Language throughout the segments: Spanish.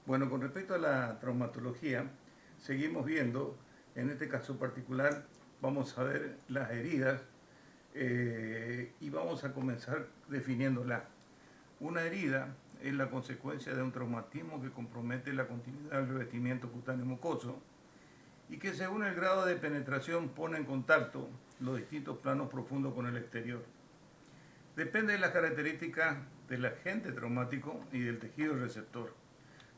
Bueno, con respecto a la traumatología, seguimos viendo, en este caso particular, vamos a ver las heridas y vamos a comenzar definiéndolas. Una herida es la consecuencia de un traumatismo que compromete la continuidad del revestimiento cutáneo mucoso y que según el grado de penetración pone en contacto los distintos planos profundos con el exterior. Depende de las características del agente traumático y del tejido receptor.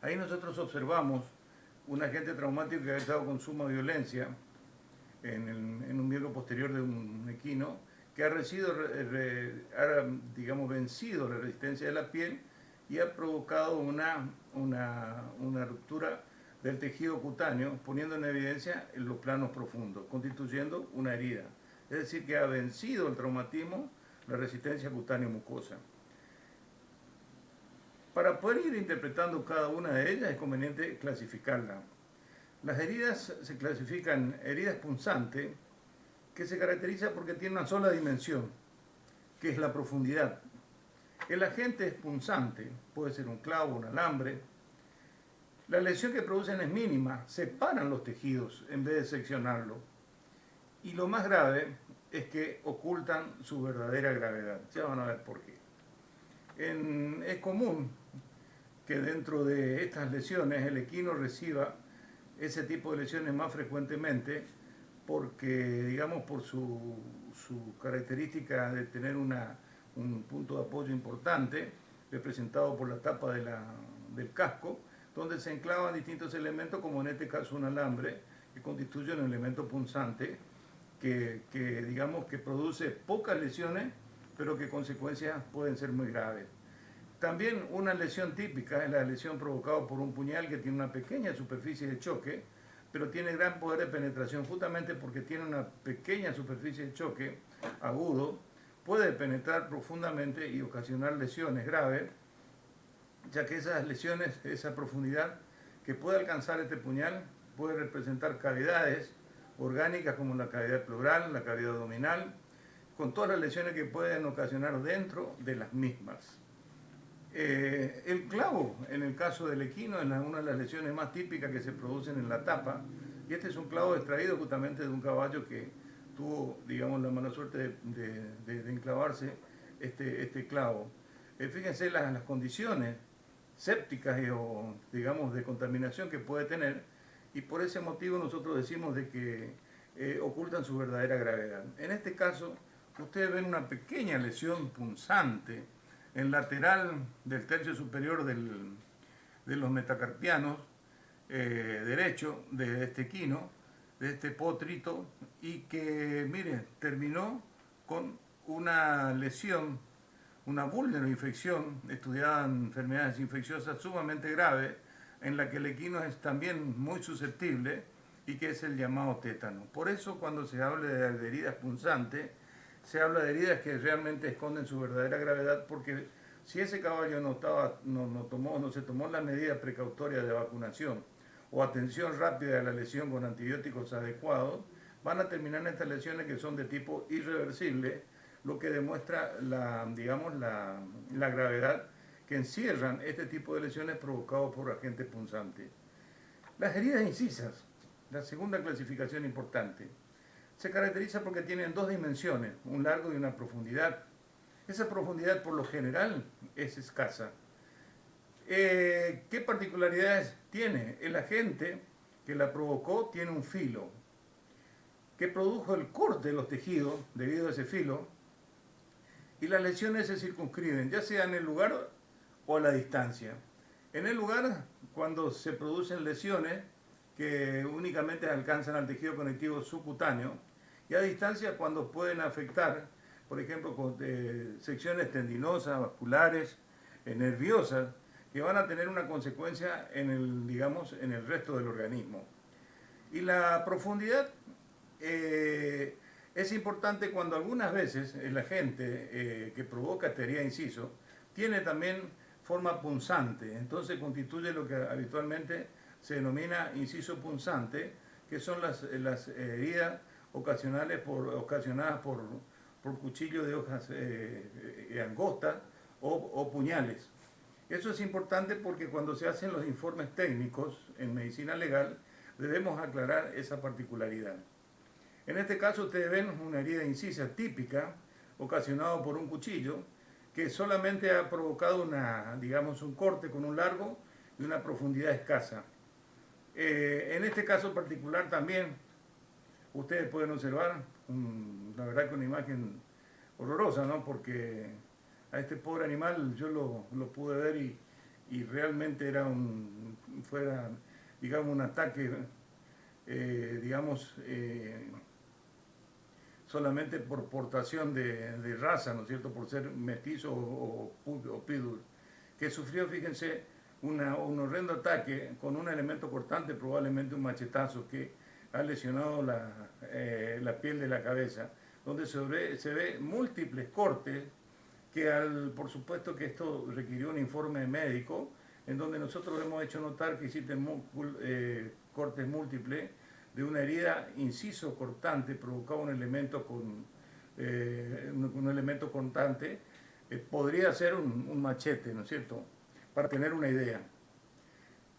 Ahí nosotros observamos un agente traumático que ha estado con suma violencia en un miembro posterior de un equino, que ha vencido la resistencia de la piel y ha provocado una ruptura del tejido cutáneo, poniendo en evidencia en los planos profundos, constituyendo una herida. Es decir, que ha vencido el traumatismo, la resistencia cutánea mucosa. Para poder ir interpretando cada una de ellas es conveniente clasificarla. Las heridas se clasifican heridas punzantes, que se caracteriza porque tiene una sola dimensión, que es la profundidad. El agente es punzante, puede ser un clavo, un alambre. La lesión que producen es mínima, separan los tejidos en vez de seccionarlo. Y lo más grave es que ocultan su verdadera gravedad. Ya van a ver por qué. Es común que dentro de estas lesiones el equino reciba ese tipo de lesiones más frecuentemente porque, digamos, por su característica de tener un punto de apoyo importante, representado por la tapa del casco, donde se enclavan distintos elementos, como en este caso un alambre, que constituye un elemento punzante, que digamos que produce pocas lesiones, pero que consecuencias pueden ser muy graves. También una lesión típica es la lesión provocada por un puñal que tiene una pequeña superficie de choque, pero tiene gran poder de penetración, justamente porque tiene una pequeña superficie de choque agudo, puede penetrar profundamente y ocasionar lesiones graves, ya que esas lesiones, esa profundidad que puede alcanzar este puñal, puede representar cavidades orgánicas como la cavidad pleural, la cavidad abdominal, con todas las lesiones que pueden ocasionar dentro de las mismas. El clavo, en el caso del equino, es una de las lesiones más típicas que se producen en la tapa, y este es un clavo extraído justamente de un caballo que tuvo, digamos, la mala suerte de enclavarse este clavo. Fíjense las condiciones sépticas o, digamos, de contaminación que puede tener, y por ese motivo nosotros decimos de que ocultan su verdadera gravedad. En este caso, ustedes ven una pequeña lesión punzante en lateral del tercio superior de los metacarpianos derecho de este equino, de este potrito, y que, miren, terminó con una lesión, una vulneroinfección estudiada en enfermedades infecciosas sumamente grave, en la que el equino es también muy susceptible y que es el llamado tétano. Por eso cuando se habla de heridas punzantes, se habla de heridas que realmente esconden su verdadera gravedad, porque si ese caballo no se tomó la medida precautoria de vacunación o atención rápida de la lesión con antibióticos adecuados, van a terminar en estas lesiones que son de tipo irreversible, lo que demuestra la gravedad que encierran este tipo de lesiones provocados por agentes punzantes. Las heridas incisas, la segunda clasificación importante, se caracteriza porque tienen dos dimensiones, un largo y una profundidad. Esa profundidad por lo general es escasa. ¿Qué particularidades tiene? El agente que la provocó tiene un filo que produjo el corte de los tejidos debido a ese filo, y las lesiones se circunscriben ya sea en el lugar o a la distancia. En el lugar, cuando se producen lesiones que únicamente alcanzan al tejido conectivo subcutáneo, y a distancia cuando pueden afectar, por ejemplo, con secciones tendinosas, vasculares, nerviosas, que van a tener una consecuencia en el resto del organismo. Y la profundidad es importante cuando algunas veces el agente que provoca esta herida inciso tiene también forma punzante, entonces constituye lo que habitualmente se denomina inciso punzante, que son las heridas ocasionadas por cuchillos de hojas angostas o puñales. Eso es importante porque cuando se hacen los informes técnicos en medicina legal debemos aclarar esa particularidad. En este caso ustedes ven una herida incisa típica ocasionada por un cuchillo que solamente ha provocado digamos, un corte con un largo y una profundidad escasa. En este caso particular también ustedes pueden observar, la verdad que una imagen horrorosa, ¿no? Porque a este pobre animal yo lo pude ver y realmente fuera, digamos, un ataque, digamos, solamente por portación de raza, ¿no es cierto?, por ser mestizo o pitbull, que sufrió, fíjense, un horrendo ataque con un elemento cortante, probablemente un machetazo que ha lesionado la piel de la cabeza, donde se ve múltiples cortes, que por supuesto que esto requirió un informe médico, en donde nosotros hemos hecho notar que existen cortes múltiples de una herida inciso cortante provocaba un elemento cortante, podría ser un machete, ¿no es cierto?, para tener una idea.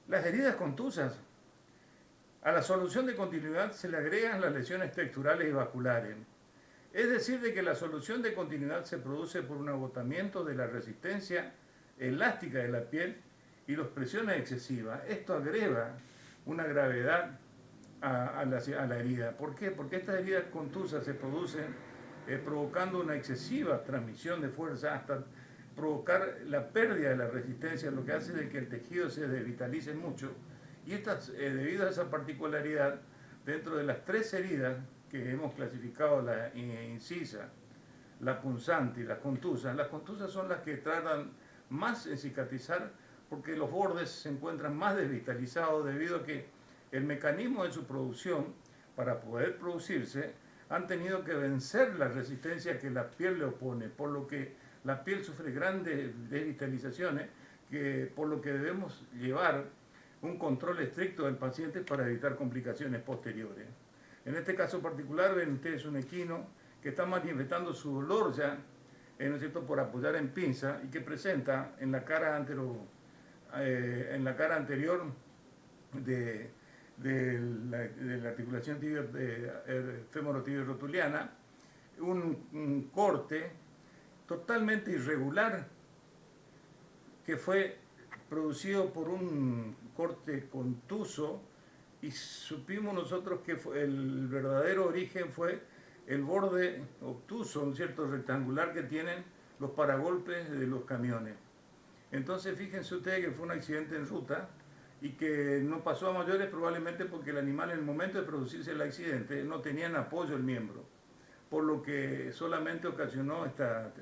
Las heridas contusas, a la solución de continuidad se le agregan las lesiones texturales y vasculares. Es decir, de que la solución de continuidad se produce por un agotamiento de la resistencia elástica de la piel y las presiones excesivas. Esto agrega una gravedad a la herida. ¿Por qué? Porque estas heridas contusas se producen provocando una excesiva transmisión de fuerza hasta provocar la pérdida de la resistencia, lo que hace de que el tejido se desvitalice mucho. Y debido a esa particularidad, dentro de las tres heridas que hemos clasificado, la incisa, la punzante y las contusas son las que tardan más en cicatrizar porque los bordes se encuentran más desvitalizados debido a que el mecanismo de su producción, para poder producirse, han tenido que vencer la resistencia que la piel le opone, por lo que la piel sufre grandes desvitalizaciones, por lo que debemos llevar un control estricto del paciente para evitar complicaciones posteriores. En este caso particular ven ustedes un equino que está manifestando su dolor ya, ¿no es cierto?, por apoyar en pinza y que presenta en la cara anterior de la articulación femorotibio-rotuliana un corte totalmente irregular que fue producido por un corte contuso, y supimos nosotros que el verdadero origen fue el borde obtuso, un cierto rectangular que tienen los paragolpes de los camiones. Entonces fíjense ustedes que fue un accidente en ruta y que no pasó a mayores, probablemente porque el animal en el momento de producirse el accidente no tenía en apoyo el miembro, por lo que solamente ocasionó esta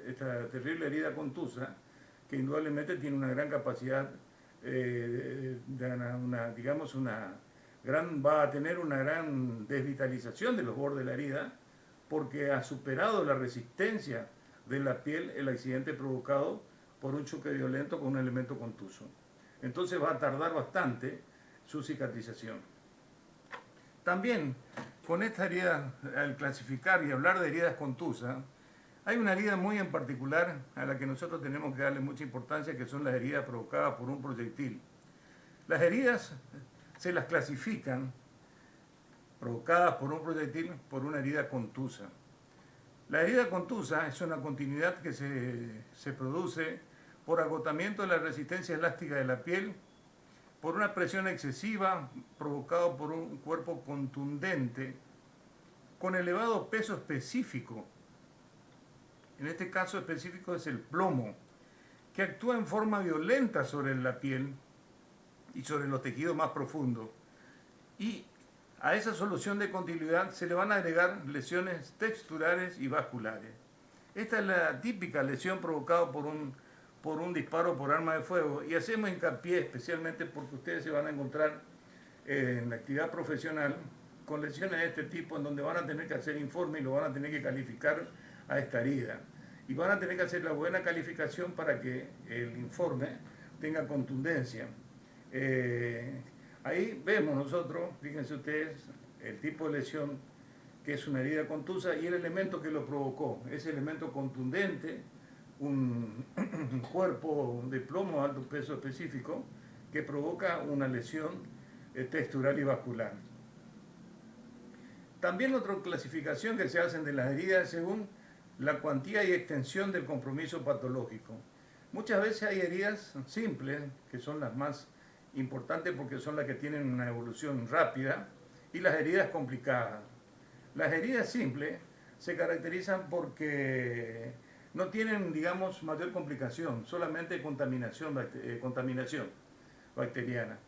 terrible herida contusa, que indudablemente tiene una gran capacidad, va a tener una gran desvitalización de los bordes de la herida, porque ha superado la resistencia de la piel el accidente provocado por un choque violento con un elemento contuso. Entonces va a tardar bastante su cicatrización. También con esta herida, al clasificar y hablar de heridas contusas, hay una herida muy en particular a la que nosotros tenemos que darle mucha importancia, que son las heridas provocadas por un proyectil. Las heridas se las clasifican provocadas por un proyectil por una herida contusa. La herida contusa es una continuidad que se produce por agotamiento de la resistencia elástica de la piel, por una presión excesiva provocada por un cuerpo contundente con elevado peso específico. En este caso específico es el plomo, que actúa en forma violenta sobre la piel y sobre los tejidos más profundos. Y a esa solución de continuidad se le van a agregar lesiones texturales y vasculares. Esta es la típica lesión provocada por un disparo por arma de fuego, y hacemos hincapié especialmente porque ustedes se van a encontrar en la actividad profesional con lesiones de este tipo, en donde van a tener que hacer informe y lo van a tener que calificar a esta herida. Y van a tener que hacer la buena calificación para que el informe tenga contundencia. Ahí vemos nosotros, fíjense ustedes, el tipo de lesión que es una herida contusa y el elemento que lo provocó. Ese elemento contundente un cuerpo de plomo de alto peso específico que provoca una lesión textural y vascular. También otra clasificación que se hacen de las heridas según la cuantía y extensión del compromiso patológico. Muchas veces hay heridas simples, que son las más importantes porque son las que tienen una evolución rápida, y las heridas complicadas. Las heridas simples se caracterizan porque no tienen, digamos, mayor complicación, solamente contaminación bacteriana.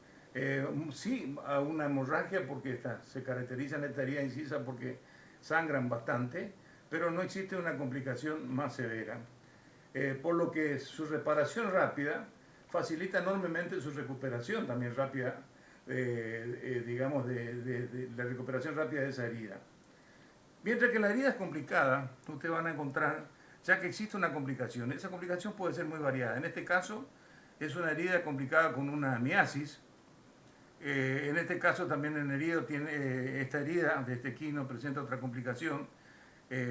Sí, a una hemorragia porque se caracterizan esta herida incisa porque sangran bastante, pero no existe una complicación más severa. Por lo que su reparación rápida facilita enormemente su recuperación también rápida, digamos, de la recuperación rápida de esa herida. Mientras que la herida es complicada, ustedes van a encontrar, ya que existe una complicación. Esa complicación puede ser muy variada. En este caso, es una herida complicada con una miasis. En este caso, también en herido esta herida de este equino presenta otra complicación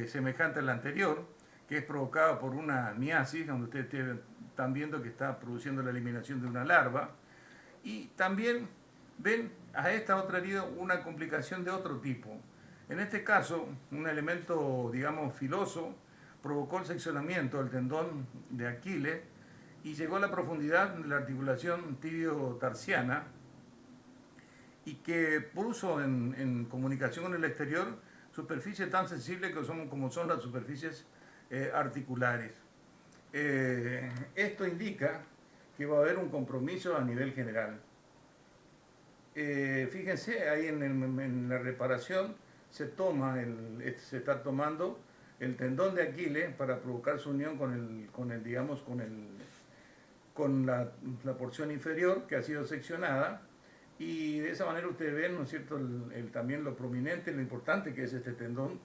semejante a la anterior, que es provocada por una miasis, donde ustedes están viendo que está produciendo la eliminación de una larva. Y también ven a esta otra herida una complicación de otro tipo. En este caso, un elemento, digamos, filoso provocó el seccionamiento del tendón de Aquiles y llegó a la profundidad de la articulación tibio-tarsiana, y que puso en comunicación con el exterior superficies tan sensibles como son las superficies articulares. Esto indica que va a haber un compromiso a nivel general. Fíjense, ahí en la reparación se está tomando el tendón de Aquiles para provocar su unión con la porción inferior que ha sido seccionada, y de esa manera ustedes ven, ¿no es cierto?, también lo prominente, lo importante que es este tendón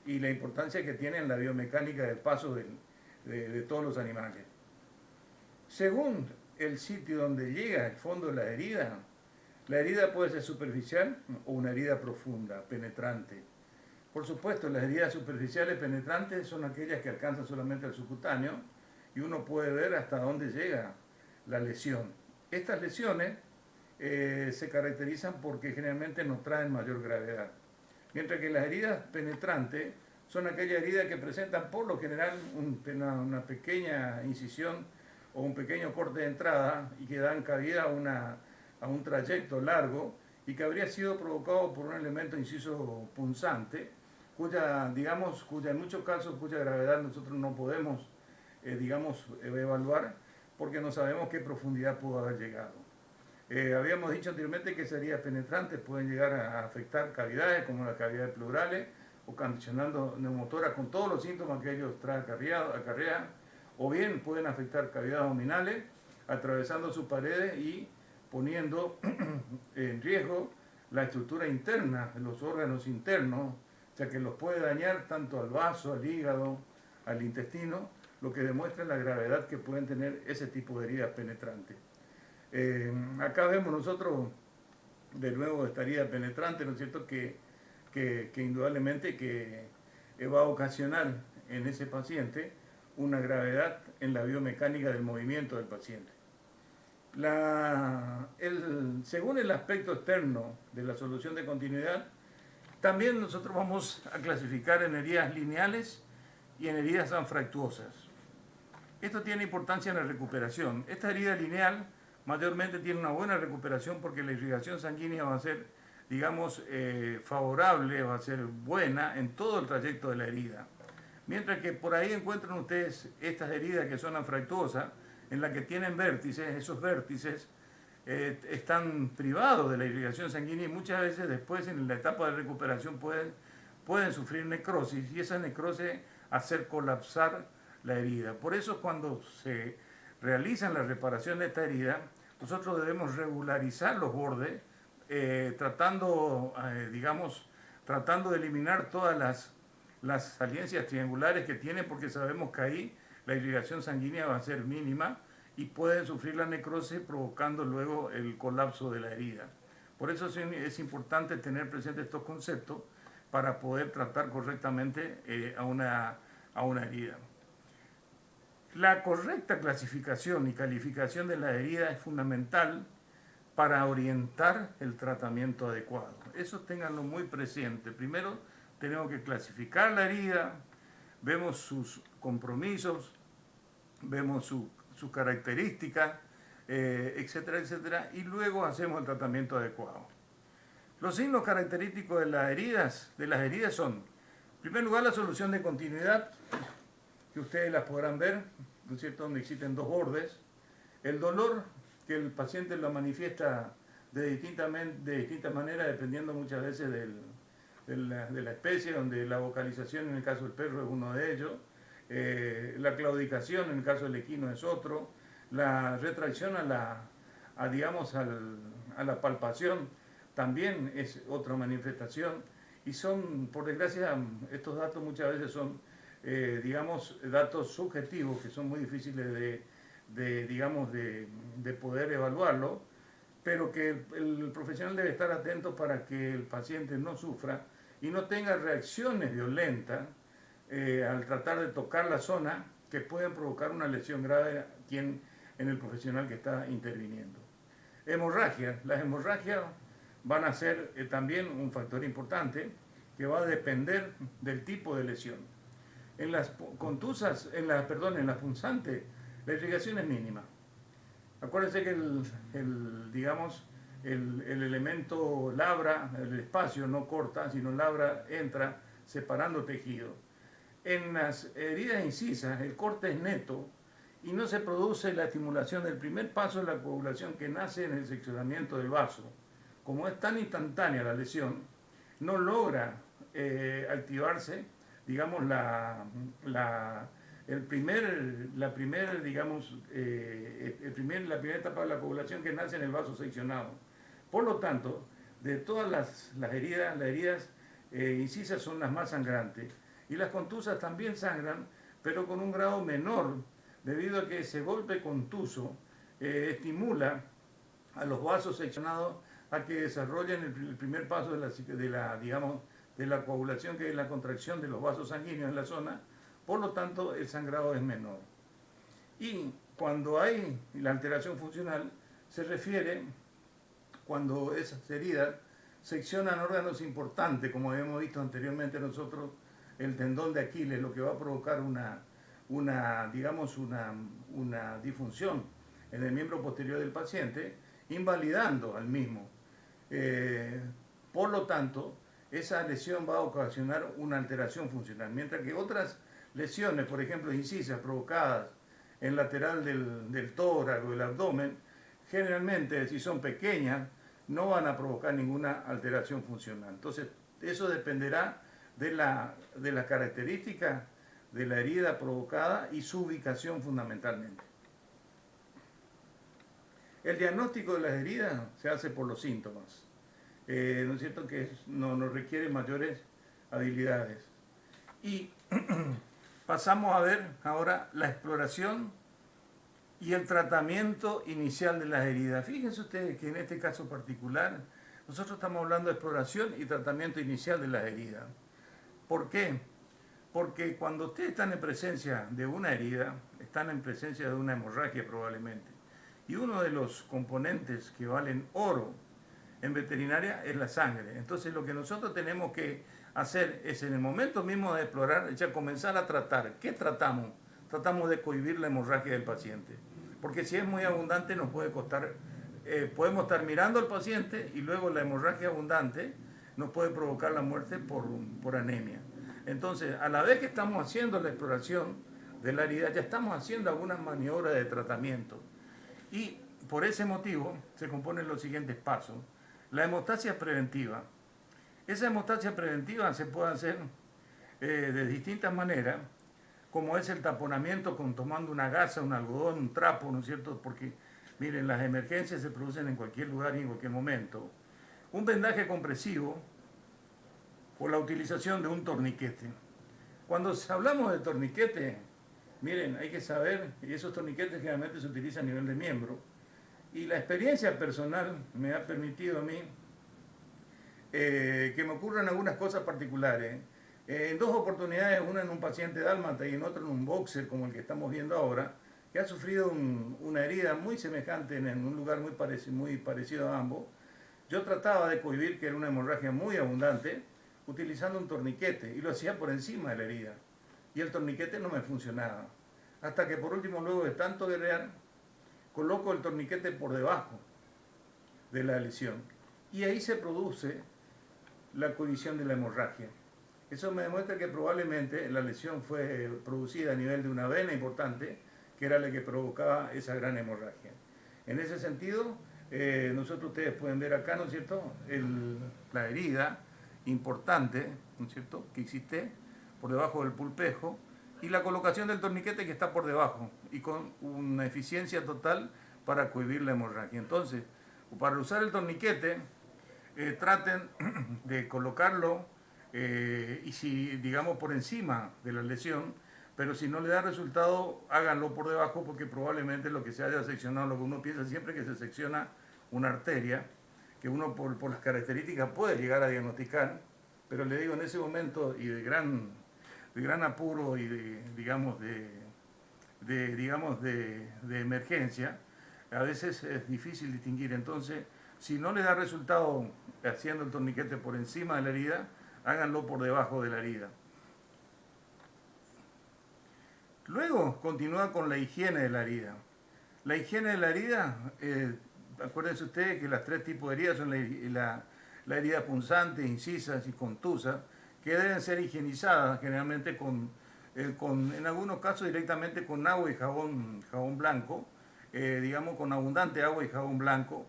y la importancia que tiene en la biomecánica del paso de todos los animales. Según el sitio donde llega el fondo de la herida puede ser superficial o una herida profunda, penetrante. Por supuesto, las heridas superficiales penetrantes son aquellas que alcanzan solamente al subcutáneo y uno puede ver hasta dónde llega la lesión. Estas lesiones se caracterizan porque generalmente no traen mayor gravedad, mientras que las heridas penetrantes son aquellas heridas que presentan por lo general una pequeña incisión o un pequeño corte de entrada y que dan cabida a un trayecto largo y que habría sido provocado por un elemento inciso punzante, cuya en muchos casos, cuya gravedad nosotros no podemos, evaluar porque no sabemos qué profundidad pudo haber llegado. Habíamos dicho anteriormente que esas heridas penetrantes pueden llegar a afectar cavidades como las cavidades pleurales, ocasionando neumotoras con todos los síntomas que ellos acarrean, o bien pueden afectar cavidades abdominales, atravesando sus paredes y poniendo en riesgo la estructura interna, los órganos internos, ya que los puede dañar tanto al vaso, al hígado, al intestino, lo que demuestra la gravedad que pueden tener ese tipo de heridas penetrantes. Acá vemos nosotros de nuevo esta herida penetrante, ¿no es cierto?, que indudablemente que va a ocasionar en ese paciente una gravedad en la biomecánica del movimiento del paciente. Según el aspecto externo de la solución de continuidad, también nosotros vamos a clasificar en heridas lineales y en heridas anfractuosas. Esto tiene importancia en la recuperación. Esta herida lineal mayormente tiene una buena recuperación porque la irrigación sanguínea va a ser, favorable, va a ser buena en todo el trayecto de la herida. Mientras que por ahí encuentran ustedes estas heridas que son anfractuosas, en las que tienen vértices. Esos vértices están privados de la irrigación sanguínea y muchas veces después en la etapa de recuperación pueden sufrir necrosis, y esa necrosis hacer colapsar la herida. Por eso cuando se realizan la reparación de esta herida, nosotros debemos regularizar los bordes, tratando de eliminar todas las saliencias triangulares que tiene, porque sabemos que ahí la irrigación sanguínea va a ser mínima y pueden sufrir la necrosis provocando luego el colapso de la herida. Por eso es importante tener presentes estos conceptos para poder tratar correctamente a una herida. La correcta clasificación y calificación de la herida es fundamental para orientar el tratamiento adecuado. Eso ténganlo muy presente. Primero tenemos que clasificar la herida, vemos sus compromisos, vemos sus características, etcétera, etcétera, y luego hacemos el tratamiento adecuado. Los signos característicos de las heridas son, en primer lugar, la solución de continuidad, que ustedes las podrán ver, ¿no es cierto?, donde existen dos bordes. El dolor, que el paciente lo manifiesta de distinta manera, dependiendo muchas veces de la especie, donde la vocalización en el caso del perro es uno de ellos, la claudicación en el caso del equino es otro, la retracción digamos, a la palpación también es otra manifestación, y son, por desgracia, estos datos muchas veces son, digamos, datos subjetivos que son muy difíciles de poder evaluarlo, pero que el profesional debe estar atento para que el paciente no sufra y no tenga reacciones violentas al tratar de tocar la zona que pueden provocar una lesión grave en el profesional que está interviniendo. Hemorragias. Las hemorragias van a ser también un factor importante que va a depender del tipo de lesión. En las contusas, en las punzantes, la irrigación es mínima. Acuérdense que el elemento labra, el espacio no corta, sino labra, entra separando tejido. En las heridas incisas, el corte es neto y no se produce la estimulación del primer paso de la coagulación que nace en el seccionamiento del vaso. Como es tan instantánea la lesión, no logra activarse, digamos, la primera etapa de la coagulación que nace en el vaso seccionado. Por lo tanto, de todas las heridas incisas son las más sangrantes, y las contusas también sangran, pero con un grado menor, debido a que ese golpe contuso estimula a los vasos seccionados a que desarrollen el primer paso de la coagulación, que es la contracción de los vasos sanguíneos en la zona. Por lo tanto, el sangrado es menor. Y cuando hay la alteración funcional, se refiere cuando esas heridas seccionan órganos importantes, como habíamos visto anteriormente nosotros, el tendón de Aquiles, lo que va a provocar una disfunción en el miembro posterior del paciente, invalidando al mismo. Por lo tanto, esa lesión va a ocasionar una alteración funcional, mientras que otras lesiones, por ejemplo, incisas provocadas en lateral del tórax o del abdomen, generalmente, si son pequeñas, no van a provocar ninguna alteración funcional. Entonces, eso dependerá de la característica de la herida provocada y su ubicación fundamentalmente. El diagnóstico de las heridas se hace por los síntomas. ¿No es cierto? Que no requiere mayores habilidades. Y pasamos a ver ahora la exploración y el tratamiento inicial de las heridas. Fíjense ustedes que en este caso particular, nosotros estamos hablando de exploración y tratamiento inicial de las heridas. ¿Por qué? Porque cuando ustedes están en presencia de una herida, están en presencia de una hemorragia probablemente. Y uno de los componentes que valen oro en veterinaria es la sangre. Entonces lo que nosotros tenemos que hacer es, en el momento mismo de explorar, ya comenzar a tratar. ¿Qué tratamos? Tratamos de cohibir la hemorragia del paciente. Porque si es muy abundante nos puede costar, podemos estar mirando al paciente y luego la hemorragia abundante nos puede provocar la muerte por anemia. Entonces, a la vez que estamos haciendo la exploración de la herida, ya estamos haciendo algunas maniobras de tratamiento. Y por ese motivo se componen los siguientes pasos. La hemostasia preventiva. Esa hemostasia preventiva se puede hacer de distintas maneras, como es el taponamiento tomando una gasa, un algodón, un trapo, ¿no es cierto? Porque, miren, las emergencias se producen en cualquier lugar y en cualquier momento. Un vendaje compresivo o la utilización de un torniquete. Cuando hablamos de torniquete, miren, hay que saber, y esos torniquetes generalmente se utilizan a nivel de miembro, y la experiencia personal me ha permitido a mí que me ocurran algunas cosas particulares. En dos oportunidades, una en un paciente dálmata y en otro en un boxer como el que estamos viendo ahora, que ha sufrido una herida muy semejante en un lugar muy parecido a ambos. Yo trataba de cohibir que era una hemorragia muy abundante utilizando un torniquete y lo hacía por encima de la herida. Y el torniquete no me funcionaba. Hasta que por último, luego de tanto guerrear, coloco el torniquete por debajo de la lesión. Y ahí se produce la cohibición de la hemorragia. Eso me demuestra que probablemente la lesión fue producida a nivel de una vena importante, que era la que provocaba esa gran hemorragia. En ese sentido, nosotros ustedes pueden ver acá, ¿no es cierto?, la herida importante, ¿no es cierto?, que existe por debajo del pulpejo, y la colocación del torniquete que está por debajo, y con una eficiencia total para cohibir la hemorragia. Entonces, para usar el torniquete, traten de colocarlo y si digamos por encima de la lesión, pero si no le da resultado, háganlo por debajo porque probablemente lo que se haya seccionado, lo que uno piensa siempre que se secciona una arteria, que uno por las características puede llegar a diagnosticar, pero le digo en ese momento y de gran apuro y de emergencia, a veces es difícil distinguir. Entonces, si no les da resultado haciendo el torniquete por encima de la herida, háganlo por debajo de la herida. Luego continúa con la higiene de la herida. La higiene de la herida, acuérdense ustedes que las tres tipos de heridas son la herida punzante, incisas y contusas, que deben ser higienizadas generalmente en algunos casos directamente con agua y jabón blanco, digamos con abundante agua y jabón blanco,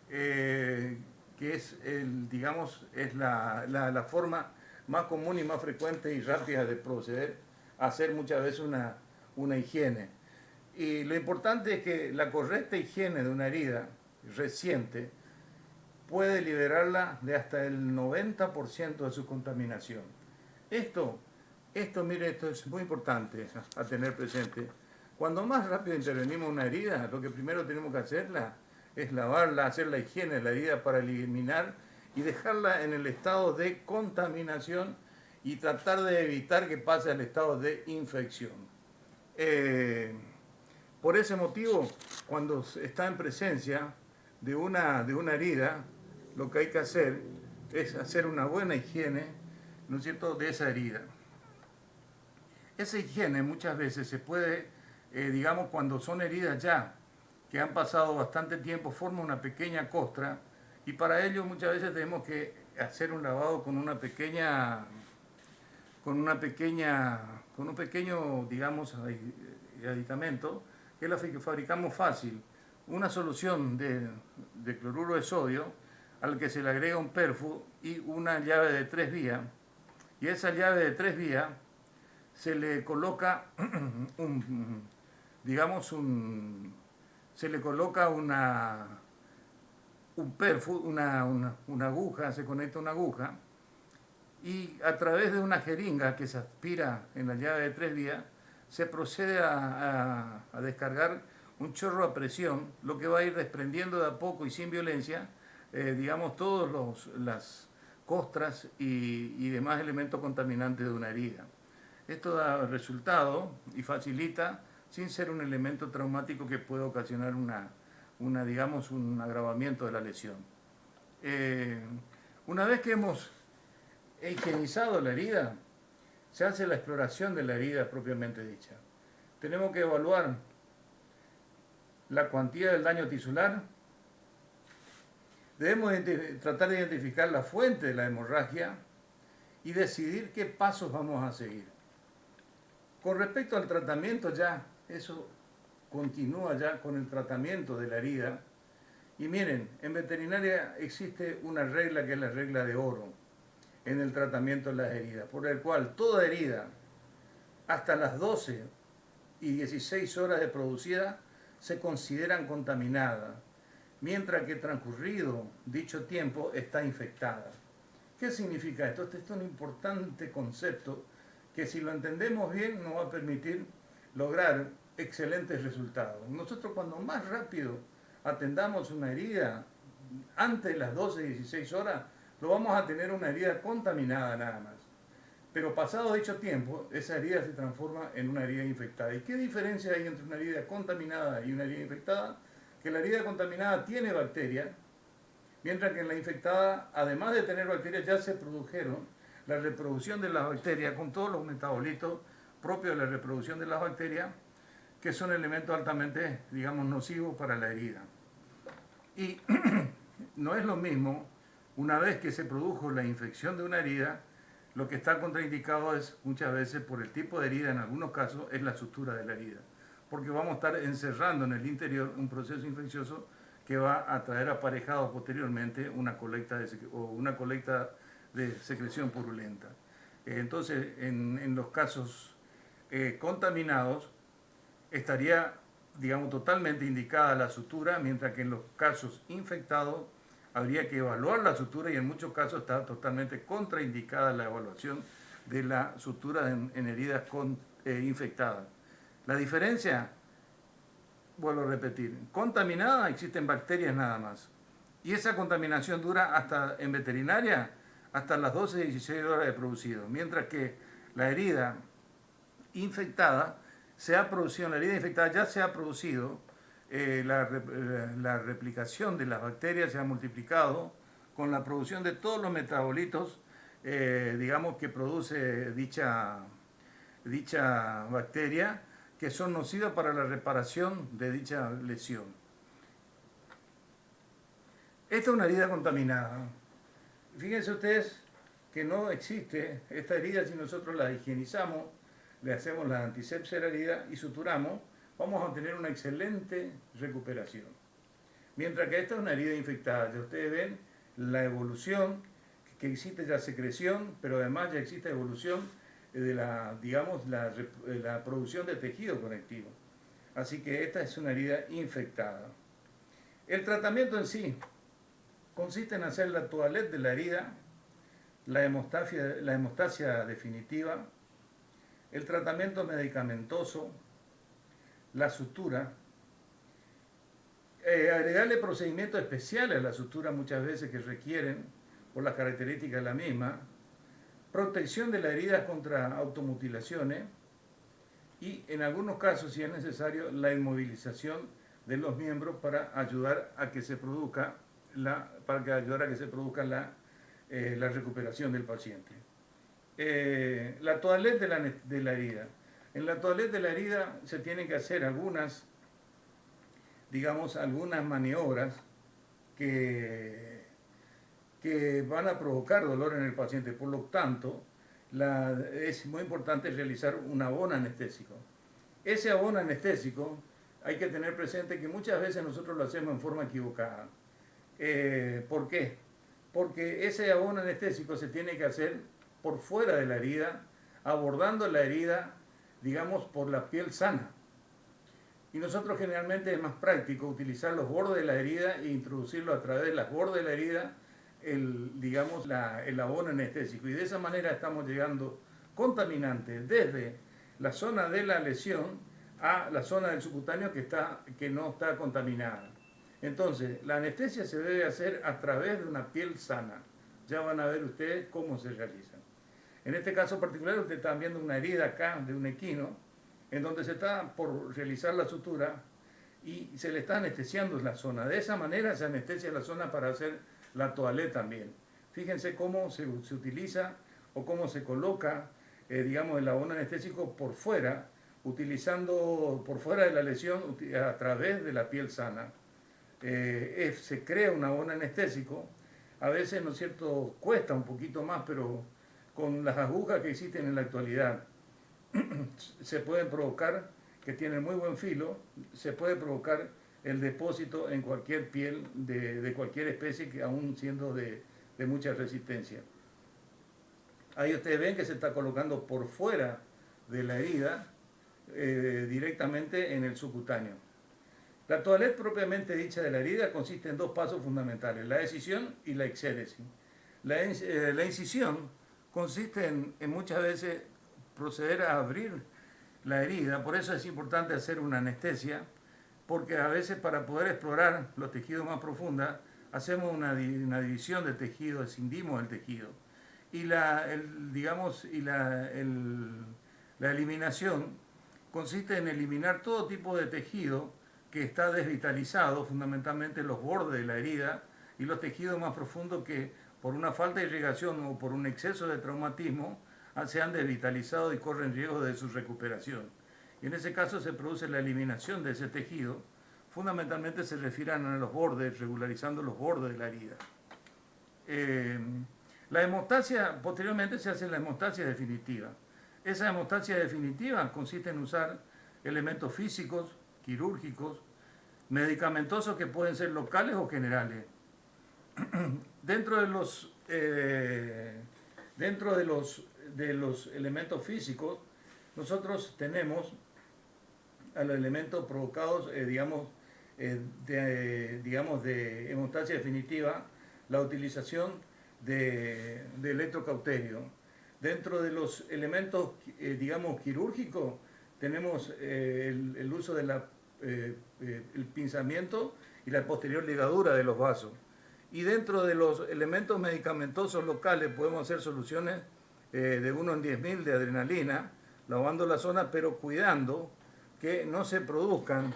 que es, es la forma más común y más frecuente y rápida de proceder a hacer muchas veces una higiene. Y lo importante es que la correcta higiene de una herida reciente puede liberarla de hasta el 90% de su contaminación. Esto es muy importante a tener presente. Cuando más rápido intervenimos una herida, lo que primero tenemos que hacerla es lavarla, hacer la higiene de la herida para eliminar y dejarla en el estado de contaminación y tratar de evitar que pase al estado de infección. Por ese motivo, cuando está en presencia de una herida, lo que hay que hacer es hacer una buena higiene, ¿no es cierto?, de esa herida. Esa higiene muchas veces se puede, cuando son heridas ya que han pasado bastante tiempo, forma una pequeña costra y para ello muchas veces tenemos que hacer un lavado con un pequeño, aditamento que lo fabricamos fácil, una solución de cloruro de sodio al que se le agrega un perfum y una llave de 3 vías, y a esa llave de 3 vías se le coloca un perfum, una aguja, se conecta una aguja y a través de una jeringa que se aspira en la llave de 3 vías se procede a descargar un chorro a presión, lo que va a ir desprendiendo de a poco y sin violencia, todas las costras y demás elementos contaminantes de una herida. Esto da resultado y facilita sin ser un elemento traumático que pueda ocasionar un agravamiento de la lesión. Una vez que hemos higienizado la herida, se hace la exploración de la herida propiamente dicha. Tenemos que evaluar la cuantía del daño tisular, debemos tratar de identificar la fuente de la hemorragia y decidir qué pasos vamos a seguir. Con respecto al tratamiento eso continúa ya con el tratamiento de la herida. Y miren, en veterinaria existe una regla que es la regla de oro en el tratamiento de las heridas, por el cual toda herida hasta las 12 y 16 horas de producida se consideran contaminadas, mientras que transcurrido dicho tiempo está infectada. ¿Qué significa esto? Este es un importante concepto que si lo entendemos bien nos va a permitir lograr excelentes resultados. Nosotros cuando más rápido atendamos una herida, antes de las 12 y 16 horas, lo vamos a tener una herida contaminada nada más. Pero pasado dicho tiempo, esa herida se transforma en una herida infectada. ¿Y qué diferencia hay entre una herida contaminada y una herida infectada? Que la herida contaminada tiene bacterias, mientras que en la infectada, además de tener bacterias, ya se produjeron la reproducción de las bacterias con todos los metabolitos propios de la reproducción de las bacterias, que son elementos altamente, digamos, nocivos para la herida. Y no es lo mismo, una vez que se produjo la infección de una herida, lo que está contraindicado es, muchas veces, por el tipo de herida, en algunos casos, es la sutura de la herida. Porque vamos a estar encerrando en el interior un proceso infeccioso que va a traer aparejado posteriormente una colecta de secreción purulenta. Entonces, en los casos contaminados, estaría, digamos, totalmente indicada la sutura, mientras que en los casos infectados habría que evaluar la sutura y en muchos casos está totalmente contraindicada la evaluación de la sutura en heridas infectadas. La diferencia, vuelvo a repetir, contaminada existen bacterias nada más. Y esa contaminación dura hasta, en veterinaria, hasta las 12 y 16 horas de producido, mientras que la herida infectada la herida infectada ya se ha producido, la replicación de las bacterias se ha multiplicado con la producción de todos los metabolitos, digamos, que produce dicha bacteria, que son nocivas para la reparación de dicha lesión. Esta es una herida contaminada. Fíjense ustedes que no existe esta herida si nosotros la higienizamos, le hacemos la antisepsia a la herida y suturamos, vamos a obtener una excelente recuperación. Mientras que esta es una herida infectada, ya ustedes ven la evolución, que existe ya secreción, pero además ya existe evolución de la producción de tejido conectivo. Así que esta es una herida infectada. El tratamiento en sí consiste en hacer la toilette de la herida, la hemostasia definitiva, el tratamiento medicamentoso, la sutura, agregarle procedimientos especiales a la sutura muchas veces que requieren, por las características de la misma, protección de la herida contra automutilaciones y en algunos casos, si es necesario, la inmovilización de los miembros para ayudar a que se produzca la recuperación del paciente. La toilette de la herida. En la toilette de la herida se tienen que hacer algunas maniobras que van a provocar dolor en el paciente. Por lo tanto, es muy importante realizar un abono anestésico. Ese abono anestésico hay que tener presente que muchas veces nosotros lo hacemos en forma equivocada. ¿Por qué? Porque ese abono anestésico se tiene que hacer por fuera de la herida, abordando la herida, digamos, por la piel sana. Y nosotros generalmente es más práctico utilizar los bordes de la herida e introducirlo a través de los bordes de la herida, el abono anestésico. Y de esa manera estamos llegando contaminantes desde la zona de la lesión a la zona del subcutáneo que no está contaminada. Entonces, la anestesia se debe hacer a través de una piel sana. Ya van a ver ustedes cómo se realiza. En este caso particular, ustedes están viendo una herida acá de un equino, en donde se está por realizar la sutura y se le está anestesiando la zona. De esa manera se anestesia la zona para hacer la toilette también. Fíjense cómo se utiliza o cómo se coloca, el abono anestésico por fuera, utilizando por fuera de la lesión a través de la piel sana. Se crea un abono anestésico, a veces, ¿no es cierto?, cuesta un poquito más, pero con las agujas que existen en la actualidad, se pueden provocar, que tienen muy buen filo, se puede provocar el depósito en cualquier piel de cualquier especie, que aún siendo de mucha resistencia. Ahí ustedes ven que se está colocando por fuera de la herida, directamente en el subcutáneo. La toilette propiamente dicha de la herida consiste en dos pasos fundamentales, la excisión y la exéresis. La incisión consiste en muchas veces proceder a abrir la herida, por eso es importante hacer una anestesia, porque a veces para poder explorar los tejidos más profundos hacemos una división de tejido, escindimos el tejido. y la eliminación consiste en eliminar todo tipo de tejido que está desvitalizado, fundamentalmente los bordes de la herida y los tejidos más profundos que por una falta de irrigación o por un exceso de traumatismo se han desvitalizado y corren riesgo de su recuperación. Y en ese caso se produce la eliminación de ese tejido, fundamentalmente se refieren a los bordes, regularizando los bordes de la herida. La hemostasia, posteriormente se hace la hemostasia definitiva. Esa hemostasia definitiva consiste en usar elementos físicos, quirúrgicos, medicamentosos que pueden ser locales o generales. Dentro de los elementos físicos, nosotros tenemos a los elementos provocados, de hemostasia definitiva, la utilización de electrocauterio. Dentro de los elementos, quirúrgicos, tenemos el uso del el pinzamiento y la posterior ligadura de los vasos. Y dentro de los elementos medicamentosos locales podemos hacer soluciones de 1 en 10.000 de adrenalina, lavando la zona, pero cuidando que no se produzcan.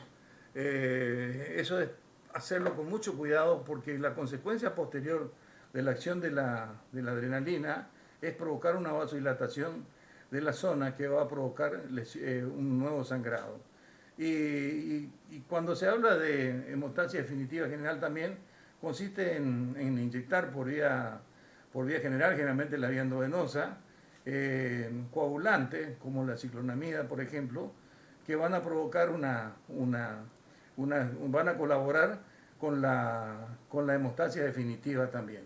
Eso es hacerlo con mucho cuidado, porque la consecuencia posterior de la acción de la adrenalina es provocar una vasodilatación de la zona que va a provocar un nuevo sangrado. Y cuando se habla de hemostasia definitiva general también consiste en inyectar por vía general, generalmente la vía endovenosa, coagulantes como la ciclonamida, por ejemplo, que van a provocar van a colaborar con la hemostasia definitiva también.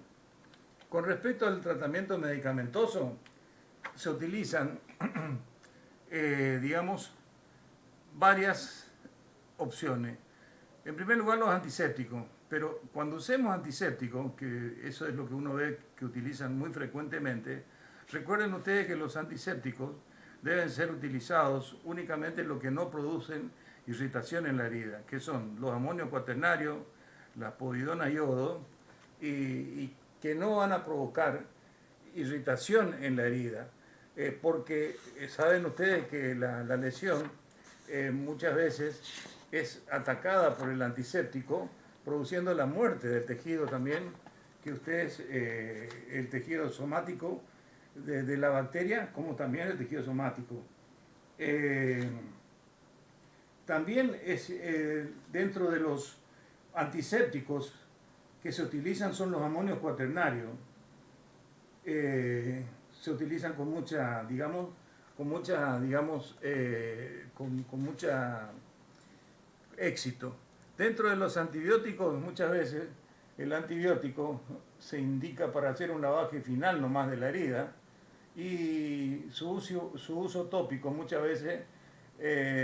Con respecto al tratamiento medicamentoso, se utilizan, varias opciones. En primer lugar, los antisépticos, pero cuando usemos antisépticos, que eso es lo que uno ve que utilizan muy frecuentemente, recuerden ustedes que los antisépticos deben ser utilizados únicamente los que no producen irritación en la herida, que son los amonios cuaternarios, la povidona yodo, y que no van a provocar irritación en la herida, porque saben ustedes que la lesión muchas veces es atacada por el antiséptico, produciendo la muerte del tejido también, que ustedes, el tejido somático de la bacteria, como también el tejido somático. También es dentro de los antisépticos que se utilizan son los amonios cuaternarios. Se utilizan con mucha éxito. Dentro de los antibióticos, muchas veces el antibiótico se indica para hacer un lavaje final nomás de la herida, y su uso tópico muchas veces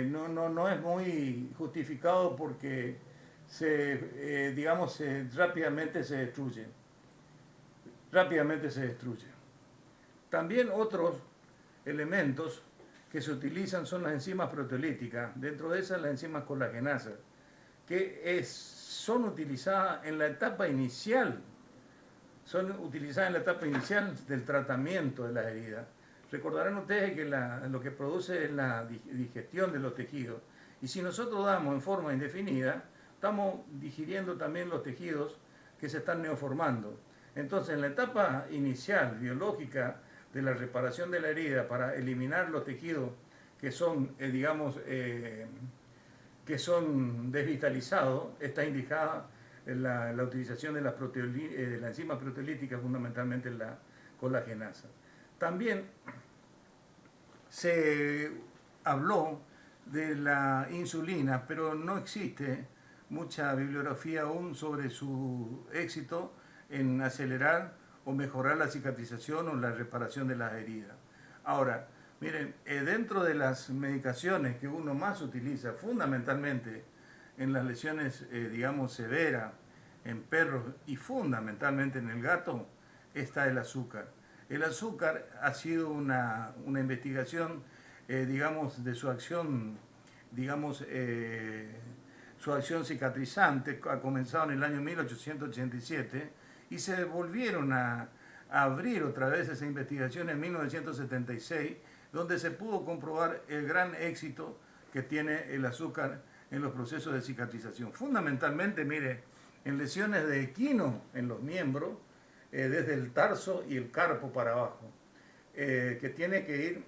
no es muy justificado, porque rápidamente se destruye. También otros elementos que se utilizan son las enzimas proteolíticas, dentro de esas las enzimas colagenasas, que son utilizadas en la etapa inicial, del tratamiento de las heridas. Recordarán ustedes que lo que produce es la digestión de los tejidos, y si nosotros damos en forma indefinida, estamos digiriendo también los tejidos que se están neoformando. Entonces, en la etapa inicial biológica de la reparación de la herida, para eliminar los tejidos que son, desvitalizados, está indicada la utilización de la enzima proteolítica, fundamentalmente la colagenasa. También se habló de la insulina, pero no existe mucha bibliografía aún sobre su éxito en acelerar o mejorar la cicatrización o la reparación de las heridas. Ahora, miren, dentro de las medicaciones que uno más utiliza, fundamentalmente en las lesiones, severas, en perros y fundamentalmente en el gato, está el azúcar. El azúcar ha sido una investigación, de su acción, su acción cicatrizante, ha comenzado en el año 1887, y se volvieron a abrir otra vez esa investigación en 1976, donde se pudo comprobar el gran éxito que tiene el azúcar en los procesos de cicatrización. Fundamentalmente, mire, en lesiones de equino en los miembros, desde el tarso y el carpo para abajo, que tiene que ir,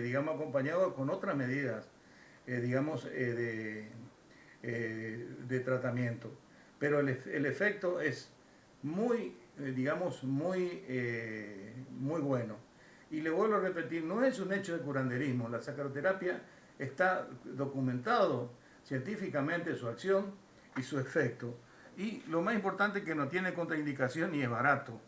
digamos, acompañado con otras medidas, digamos, de tratamiento. Pero el efecto es muy, digamos, muy bueno. Y le vuelvo a repetir, no es un hecho de curanderismo. La sacroterapia está documentado científicamente su acción y su efecto. Y lo más importante es que no tiene contraindicación y es barato.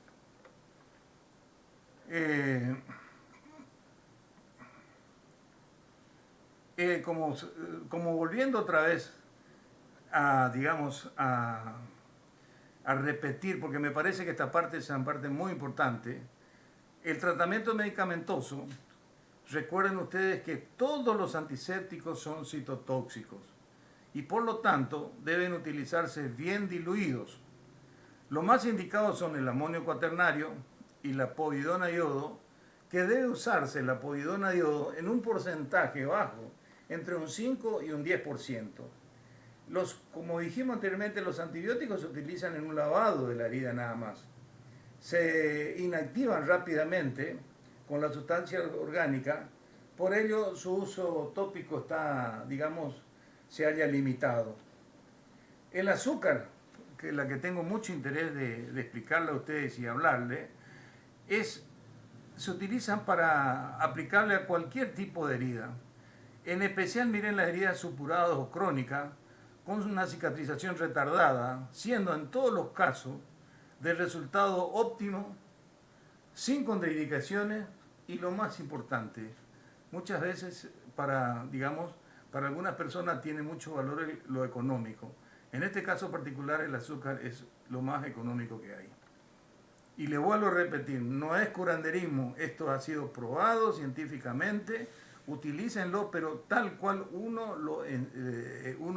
Como volviendo otra vez a, digamos, a repetir, porque me parece que esta parte es una parte muy importante, el tratamiento medicamentoso, recuerden ustedes que todos los antisépticos son citotóxicos y por lo tanto deben utilizarse bien diluidos. Los más indicados son el amonio cuaternario y la povidona de iodo, que debe usarse la povidona de iodo en un porcentaje bajo, entre un 5 y un 10%. Como dijimos anteriormente, los antibióticos se utilizan en un lavado de la herida nada más. Se inactivan rápidamente con la sustancia orgánica, por ello su uso tópico está, digamos, se halla limitado. El azúcar, que es la que tengo mucho interés de explicarle a ustedes y hablarle, se utilizan para aplicarle a cualquier tipo de herida. En especial, miren las heridas supuradas o crónicas, con una cicatrización retardada, siendo en todos los casos de resultado óptimo, sin contraindicaciones y lo más importante, muchas veces digamos, para algunas personas tiene mucho valor lo económico. En este caso particular el azúcar es lo más económico que hay. Y le vuelvo a repetir, no es curanderismo, esto ha sido probado científicamente, utilícenlo, pero tal cual uno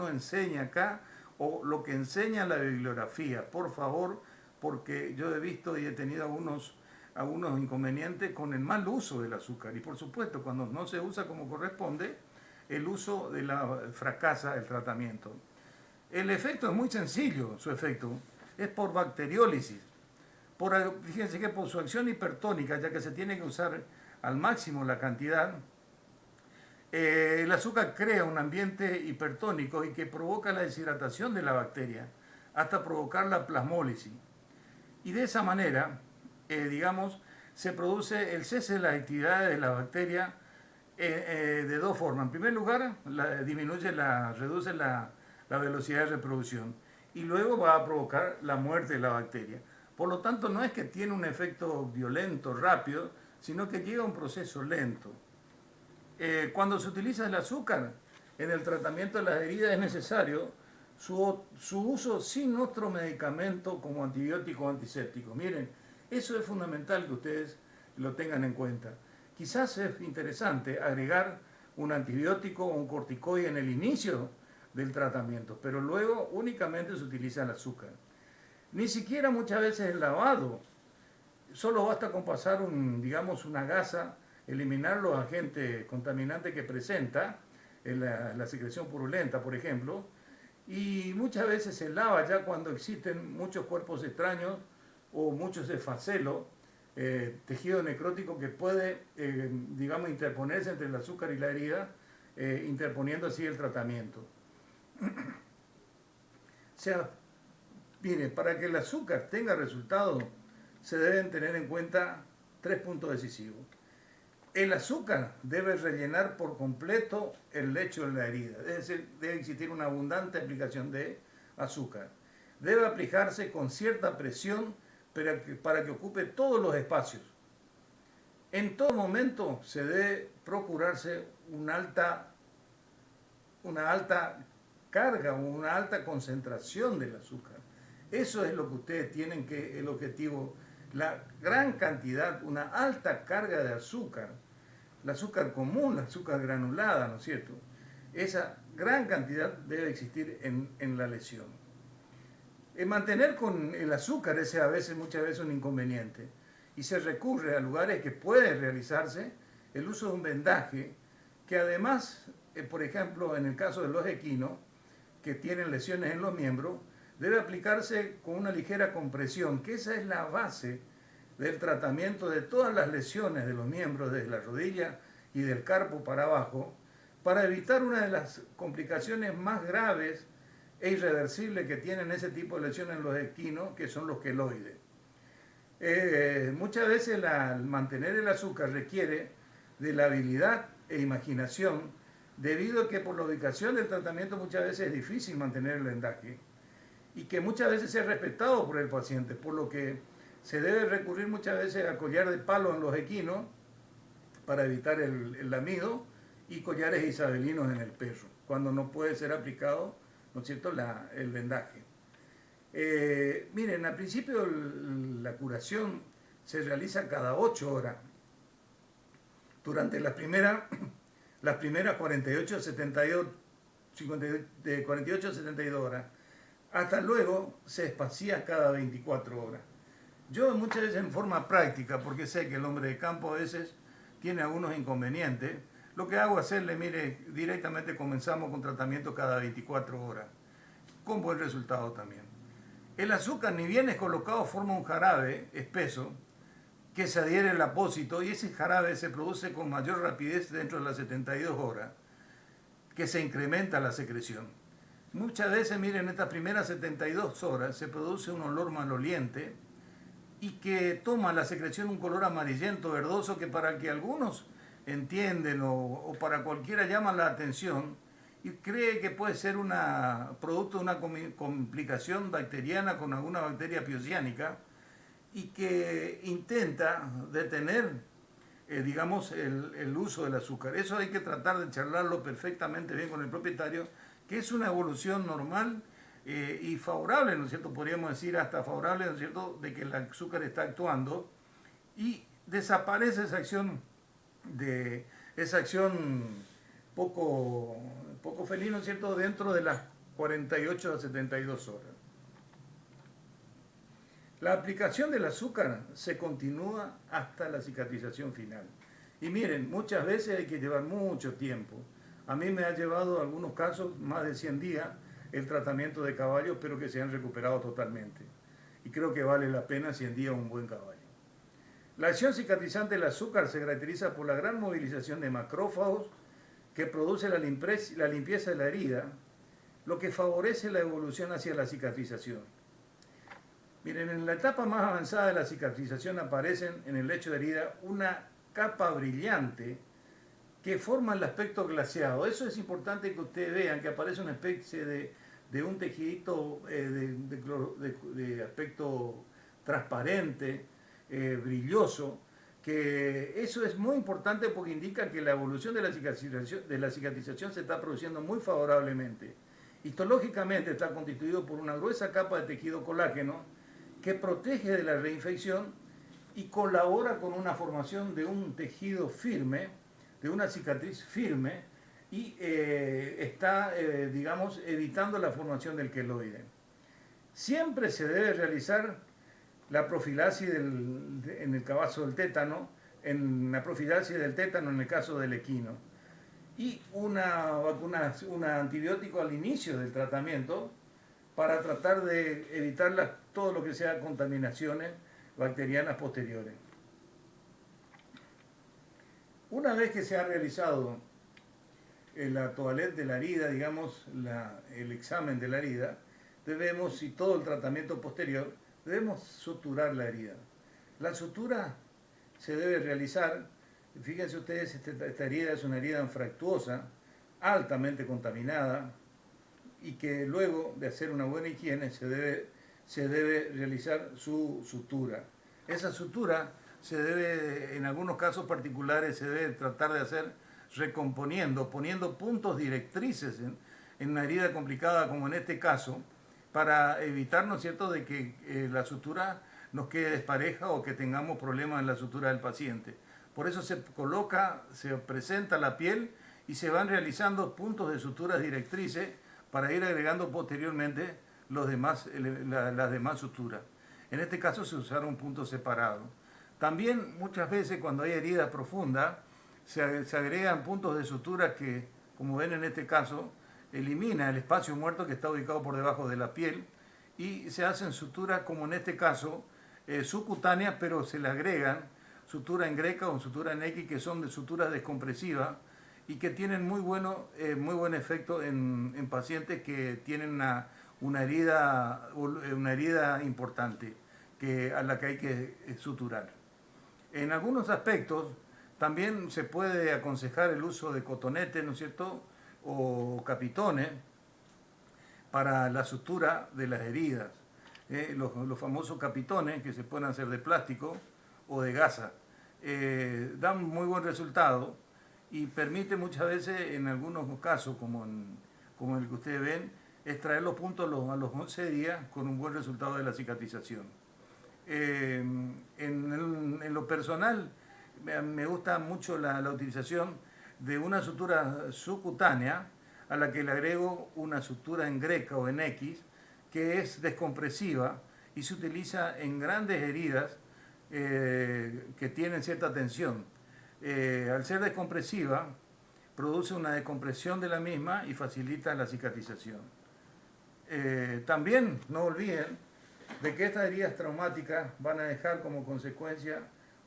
enseña acá o lo que enseña la bibliografía, por favor, porque yo he visto y he tenido algunos inconvenientes con el mal uso del azúcar. Y por supuesto, cuando no se usa como corresponde, el uso fracasa el tratamiento. El efecto es muy sencillo, su efecto es por bacteriólisis. Fíjense que por su acción hipertónica, ya que se tiene que usar al máximo la cantidad, el azúcar crea un ambiente hipertónico y que provoca la deshidratación de la bacteria hasta provocar la plasmólisis. Y de esa manera, digamos, se produce el cese de las actividades de la bacteria de dos formas. En primer lugar, reduce la velocidad de reproducción y luego va a provocar la muerte de la bacteria. Por lo tanto, no es que tiene un efecto violento, rápido, sino que llega a un proceso lento. Cuando se utiliza el azúcar en el tratamiento de las heridas es necesario su uso sin otro medicamento como antibiótico o antiséptico. Miren, eso es fundamental que ustedes lo tengan en cuenta. Quizás es interesante agregar un antibiótico o un corticoide en el inicio del tratamiento, pero luego únicamente se utiliza el azúcar. Ni siquiera muchas veces el lavado, solo basta con pasar una gasa, eliminar los agentes contaminantes que presenta la secreción purulenta, por ejemplo, y muchas veces se lava ya cuando existen muchos cuerpos extraños o muchos esfacelos, tejido necrótico que puede, digamos, interponerse entre el azúcar y la herida, interponiendo así el tratamiento. O sea, miren, para que el azúcar tenga resultados, se deben tener en cuenta 3 puntos decisivos. El azúcar debe rellenar por completo el lecho de la herida, es decir, debe existir una abundante aplicación de azúcar. Debe aplicarse con cierta presión para que ocupe todos los espacios. En todo momento se debe procurarse una alta carga o una alta concentración del azúcar. Eso es lo que ustedes tienen el objetivo, la gran cantidad, una alta carga de azúcar, el azúcar común, la azúcar granulada, ¿no es cierto? Esa gran cantidad debe existir en la lesión. Mantener con el azúcar es muchas veces un inconveniente. y se recurre a lugares que puede realizarse el uso de un vendaje que además, por ejemplo, en el caso de los equinos que tienen lesiones en los miembros, debe aplicarse con una ligera compresión, que esa es la base del tratamiento de todas las lesiones de los miembros, desde la rodilla y del carpo para abajo, para evitar una de las complicaciones más graves e irreversibles que tienen ese tipo de lesiones en los equinos, que son los queloides. Muchas veces mantener el azúcar requiere de la habilidad e imaginación, debido a que por la ubicación del tratamiento muchas veces es difícil mantener el vendaje y que muchas veces es respetado por el paciente, por lo que se debe recurrir muchas veces a collar de palo en los equinos para evitar el lamido y collares isabelinos en el perro, cuando no puede ser aplicado, ¿no es cierto?, el vendaje. Miren, al principio la curación se realiza cada 8 horas. Durante las primeras 48 a 72 horas, hasta luego se espacía cada 24 horas. Yo muchas veces en forma práctica, porque sé que el hombre de campo a veces tiene algunos inconvenientes, lo que hago es hacerle, mire, directamente comenzamos con tratamiento cada 24 horas, con buen resultado también. El azúcar, ni bien es colocado, forma un jarabe espeso que se adhiere al apósito y ese jarabe se produce con mayor rapidez dentro de las 72 horas, que se incrementa la secreción. Muchas veces, miren, en estas primeras 72 horas se produce un olor maloliente y que toma la secreción un color amarillento, verdoso, que para que algunos entienden o para cualquiera llama la atención y cree que puede ser producto de una complicación bacteriana con alguna bacteria piosiánica y que intenta detener, digamos, el uso del azúcar. Eso hay que tratar de charlarlo perfectamente bien con el propietario, que es una evolución normal y favorable, ¿no es cierto? Podríamos decir hasta favorable, ¿no es cierto?, de que el azúcar está actuando y desaparece esa acción poco feliz, ¿no es cierto?, dentro de las 48 a 72 horas. La aplicación del azúcar se continúa hasta la cicatrización final. Y miren, muchas veces hay que llevar mucho tiempo. A mí me ha llevado en algunos casos más de 100 días el tratamiento de caballos, pero que se han recuperado totalmente. Y creo que vale la pena 100 días un buen caballo. La acción cicatrizante del azúcar se caracteriza por la gran movilización de macrófagos que produce la limpieza de la herida, lo que favorece la evolución hacia la cicatrización. Miren, en la etapa más avanzada de la cicatrización aparecen en el lecho de herida una capa brillante que forma el aspecto glaseado. Eso es importante que ustedes vean, que aparece una especie de un tejidito de aspecto transparente, brilloso, que eso es muy importante porque indica que la evolución de la cicatrización se está produciendo muy favorablemente. Histológicamente está constituido por una gruesa capa de tejido colágeno que protege de la reinfección y colabora con una formación de un tejido firme, de una cicatriz firme, y está, digamos, evitando la formación del queloide. Siempre se debe realizar la profilaxis en el caso del tétano, en la profilaxis del tétano en el caso del equino, y un antibiótico al inicio del tratamiento para tratar de evitar todo lo que sea contaminaciones bacterianas posteriores. Una vez que se ha realizado la toilette de la herida, digamos, el examen de la herida, y todo el tratamiento posterior, debemos suturar la herida. La sutura se debe realizar, fíjense ustedes, esta herida es una herida anfractuosa, altamente contaminada, y que luego de hacer una buena higiene se debe realizar su sutura. Esa sutura se debe, en algunos casos particulares, se debe tratar de hacer recomponiendo, poniendo puntos directrices en una herida complicada como en este caso, para evitar, ¿no es cierto?, de que la sutura nos quede despareja o que tengamos problemas en la sutura del paciente. Por eso se presenta la piel y se van realizando puntos de suturas directrices para ir agregando posteriormente las demás suturas. En este caso se usaron puntos separados. También muchas veces cuando hay heridas profundas se agregan puntos de sutura que, como ven en este caso, elimina el espacio muerto que está ubicado por debajo de la piel y se hacen suturas como en este caso subcutáneas, pero se le agregan sutura en greca o sutura en X, que son de suturas descompresivas y que tienen muy buen efecto en pacientes que tienen una herida importante a la que hay que suturar. En algunos aspectos también se puede aconsejar el uso de cotonetes, ¿no es cierto?, o capitones para la sutura de las heridas. Los famosos capitones que se pueden hacer de plástico o de gasa dan muy buen resultado y permite muchas veces, en algunos casos, como el que ustedes ven, extraer los puntos a los 11 días con un buen resultado de la cicatrización. En lo personal, me gusta mucho la utilización de una sutura subcutánea a la que le agrego una sutura en greca o en X, que es descompresiva y se utiliza en grandes heridas que tienen cierta tensión. Al ser descompresiva, produce una descompresión de la misma y facilita la cicatrización. También no olviden de que estas heridas traumáticas van a dejar como consecuencia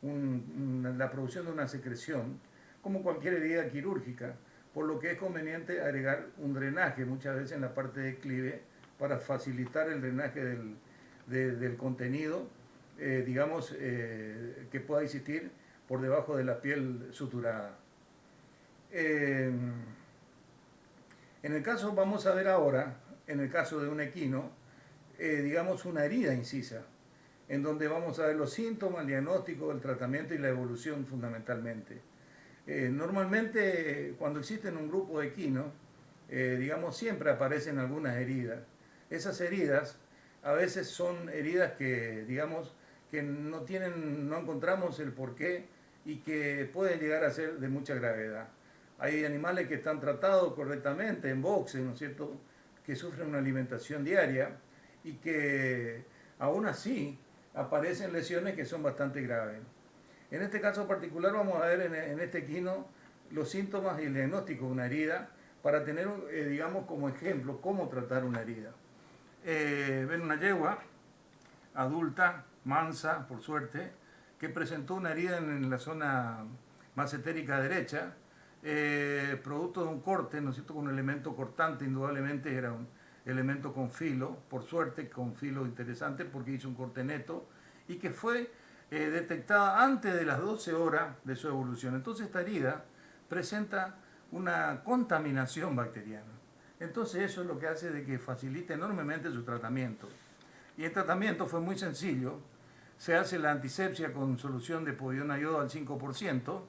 la producción de una secreción, como cualquier herida quirúrgica, por lo que es conveniente agregar un drenaje muchas veces en la parte de declive para facilitar el drenaje del contenido, que pueda existir por debajo de la piel suturada. En el caso, vamos a ver ahora, en el caso de un equino, una herida incisa, en donde vamos a ver los síntomas, el diagnóstico, el tratamiento y la evolución fundamentalmente. Normalmente, cuando existen un grupo de equinos, siempre aparecen algunas heridas. Esas heridas a veces son heridas que no encontramos el porqué y que pueden llegar a ser de mucha gravedad. Hay animales que están tratados correctamente en boxe, ¿no es cierto?, que sufren una alimentación diaria y que aún así aparecen lesiones que son bastante graves. En este caso particular vamos a ver en este equino los síntomas y el diagnóstico de una herida para tener, como ejemplo, cómo tratar una herida. Ven una yegua adulta, mansa, por suerte, que presentó una herida en la zona macetérica derecha, producto de un corte, ¿no es cierto?, con un elemento cortante. Indudablemente era un elemento con filo, por suerte con filo interesante porque hizo un corte neto y que fue detectada antes de las 12 horas de su evolución. Entonces esta herida presenta una contaminación bacteriana. Entonces eso es lo que hace de que facilite enormemente su tratamiento. Y el tratamiento fue muy sencillo. Se hace la antisepsia con solución de povidona a yodo al 5%,